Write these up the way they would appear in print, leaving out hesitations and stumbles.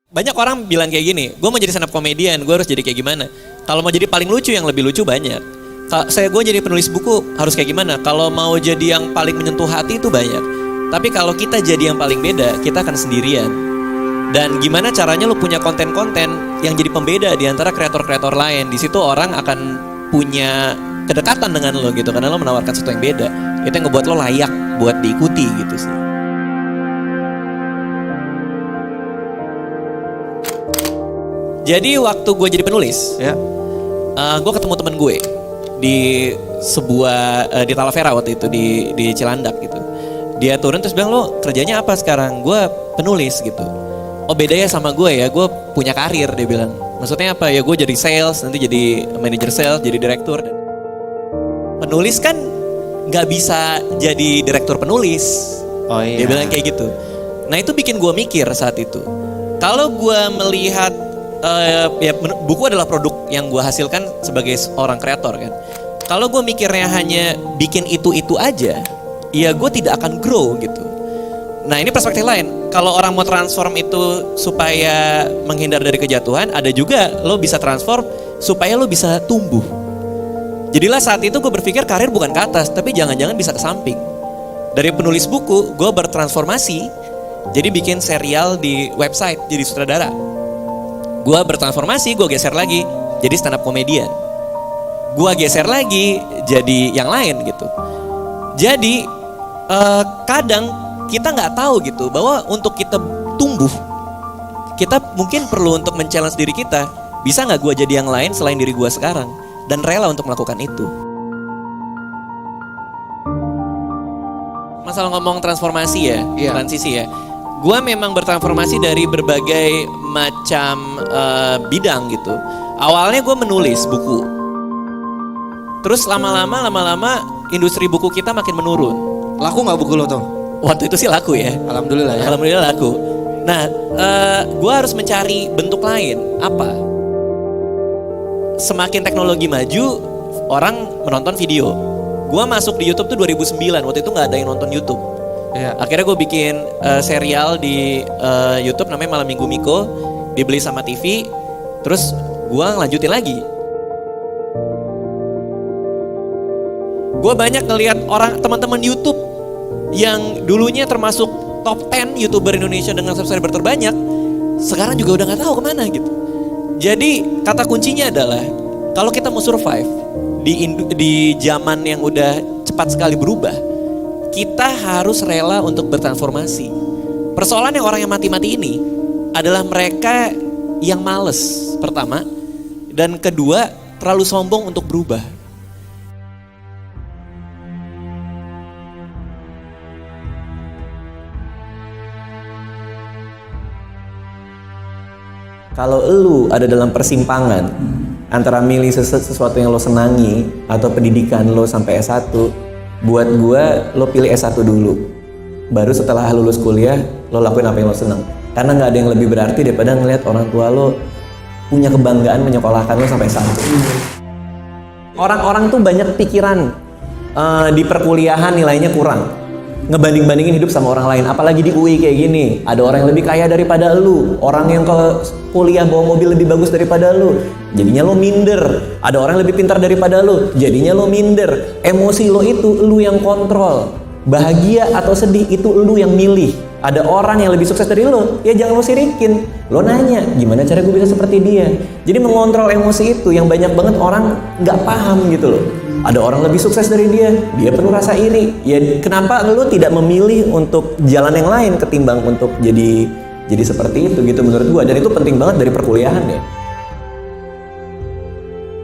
Banyak orang bilang kayak gini, gue mau jadi stand up comedian, gue harus jadi kayak gimana? Kalau mau jadi paling lucu, yang lebih lucu banyak. Gue jadi penulis buku harus kayak gimana? Kalau mau jadi yang paling menyentuh hati itu banyak. Tapi kalau kita jadi yang paling beda, kita akan sendirian. Dan gimana caranya lu punya konten-konten yang jadi pembeda di antara kreator-kreator lain? Di situ orang akan punya kedekatan dengan lo gitu, karena lo menawarkan sesuatu yang beda. Itu yang ngebuat lo layak buat diikuti gitu sih. Jadi waktu gue jadi penulis, ya, gue ketemu temen gue di sebuah di Talavera waktu itu di Cilandak gitu. Dia turun terus bilang, lo kerjanya apa sekarang? Gue penulis gitu. Oh beda ya sama gue ya, gue punya karir, dia bilang. Maksudnya apa ya, gue jadi sales, nanti jadi manajer sales, jadi direktur. Penulis kan gak bisa jadi direktur penulis. Oh iya. Dia bilang kayak gitu. Nah itu bikin gue mikir saat itu. Kalau gue melihat ya buku adalah produk yang gue hasilkan sebagai seorang kreator kan. Kalau gue mikirnya hanya bikin itu aja, ya gue tidak akan grow gitu. Nah ini perspektif lain. Kalau orang mau transform itu supaya menghindar dari kejatuhan, ada juga lo bisa transform supaya lo bisa tumbuh. Jadilah saat itu gue berpikir karir bukan ke atas, tapi jangan-jangan bisa ke samping. Dari penulis buku, gue bertransformasi jadi bikin serial di website, jadi sutradara. Gue bertransformasi, gue geser lagi jadi stand up comedian. Gue geser lagi jadi yang lain gitu. Jadi kadang kita nggak tahu gitu bahwa untuk kita tumbuh, kita mungkin perlu untuk men-challenge diri kita. Bisa nggak gue jadi yang lain selain diri gue sekarang? Dan rela untuk melakukan itu. Masalah ngomong transformasi ya, transisi ya. Gue memang bertransformasi dari berbagai macam bidang gitu. Awalnya gue menulis buku. Terus lama-lama industri buku kita makin menurun. Laku nggak buku lo tuh? Waktu itu sih laku ya. Alhamdulillah ya. Alhamdulillah laku. Nah, gue harus mencari bentuk lain. Apa? Semakin teknologi maju, orang menonton video. Gue masuk di YouTube tuh 2009. Waktu itu nggak ada yang nonton YouTube. Ya. Akhirnya gue bikin serial di YouTube namanya Malam Minggu Miko, dibeli sama TV, terus gue lanjutin lagi. Gue banyak ngelihat orang teman-teman YouTube yang dulunya termasuk top 10 YouTuber Indonesia dengan subscriber terbanyak, sekarang juga udah nggak tahu kemana gitu. Jadi kata kuncinya adalah kalau kita mau survive di zaman yang udah cepat sekali berubah, kita harus rela untuk bertransformasi. Persoalannya orang yang mati-mati ini adalah mereka yang males, pertama. Dan kedua, terlalu sombong untuk berubah. Kalau lu ada dalam persimpangan antara milih sesuatu yang lo senangi atau pendidikan lo sampai S1, buat gua lo pilih S1 dulu. Baru setelah lulus kuliah lo lakuin apa yang lo senang. Karena nggak ada yang lebih berarti daripada ngelihat orang tua lo punya kebanggaan menyekolahkan lo sampai S1. Orang-orang tuh banyak pikiran di perkuliahan nilainya kurang. Ngebanding-bandingin hidup sama orang lain, apalagi di UI kayak gini. Ada orang yang lebih kaya daripada lu, orang yang ke kuliah bawa mobil lebih bagus daripada lu, jadinya lo minder. Ada orang yang lebih pintar daripada lu, jadinya lo minder. Emosi lo itu lu yang kontrol. Bahagia atau sedih itu lu yang milih. Ada orang yang lebih sukses dari lo, ya jangan lo sirikin. Lo nanya, gimana cara gue bisa seperti dia? Jadi mengontrol emosi itu yang banyak banget orang nggak paham gitu loh. Ada orang lebih sukses dari dia perlu rasa iri. Ya kenapa lo tidak memilih untuk jalan yang lain ketimbang untuk jadi seperti itu gitu menurut gue. Dan itu penting banget dari perkuliahan ya.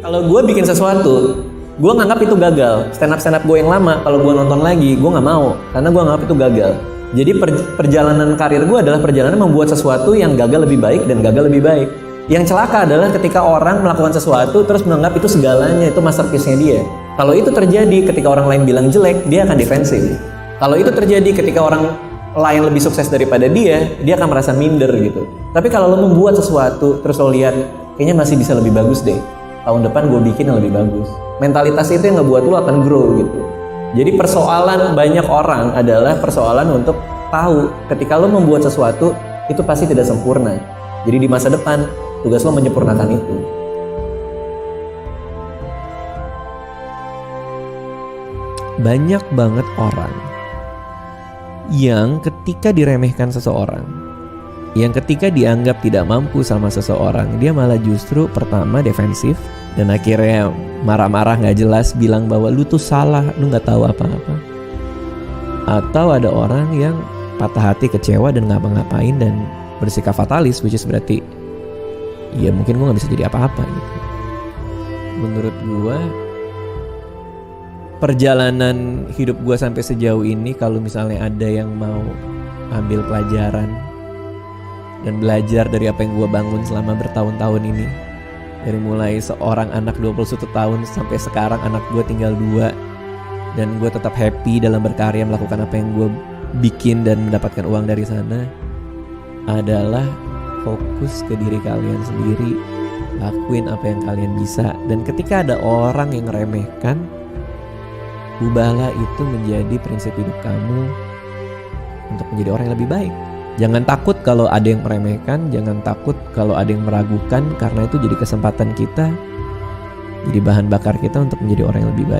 Kalau gue bikin sesuatu, gue nganggap itu gagal. Stand up gue yang lama, kalau gue nonton lagi, gue nggak mau karena gue nganggap itu gagal. Jadi perjalanan karir gue adalah perjalanan membuat sesuatu yang gagal lebih baik dan gagal lebih baik. Yang celaka adalah ketika orang melakukan sesuatu terus menganggap itu segalanya, itu masterpiece-nya dia. Kalau itu terjadi ketika orang lain bilang jelek, dia akan defensif. Kalau itu terjadi ketika orang lain lebih sukses daripada dia akan merasa minder gitu. Tapi kalau lo membuat sesuatu terus lo lihat kayaknya masih bisa lebih bagus deh, tahun depan gue bikin yang lebih bagus. Mentalitas itu yang ngebuat lo akan grow gitu. Jadi persoalan banyak orang adalah persoalan untuk tahu ketika lo membuat sesuatu itu pasti tidak sempurna. Jadi di masa depan tugas lo menyempurnakan itu. Banyak banget orang yang ketika diremehkan seseorang, yang ketika dianggap tidak mampu sama seseorang, dia malah justru pertama defensif dan akhirnya marah-marah gak jelas bilang bahwa lu tuh salah, lu gak tahu apa-apa. Atau ada orang yang patah hati, kecewa dan ngapa-ngapain dan bersikap fatalis, which is berarti ya mungkin gue gak bisa jadi apa-apa gitu. Menurut gue perjalanan hidup gue sampai sejauh ini, kalau misalnya ada yang mau ambil pelajaran dan belajar dari apa yang gue bangun selama bertahun-tahun ini, dari mulai seorang anak 21 tahun sampai sekarang anak gue tinggal 2, dan gue tetap happy dalam berkarya melakukan apa yang gue bikin dan mendapatkan uang dari sana, adalah fokus ke diri kalian sendiri, lakuin apa yang kalian bisa. Dan ketika ada orang yang ngeremehkan, ubahlah itu menjadi prinsip hidup kamu untuk menjadi orang yang lebih baik. Jangan takut kalau ada yang meremehkan, jangan takut kalau ada yang meragukan, karena itu jadi kesempatan kita, jadi bahan bakar kita untuk menjadi orang yang lebih baik.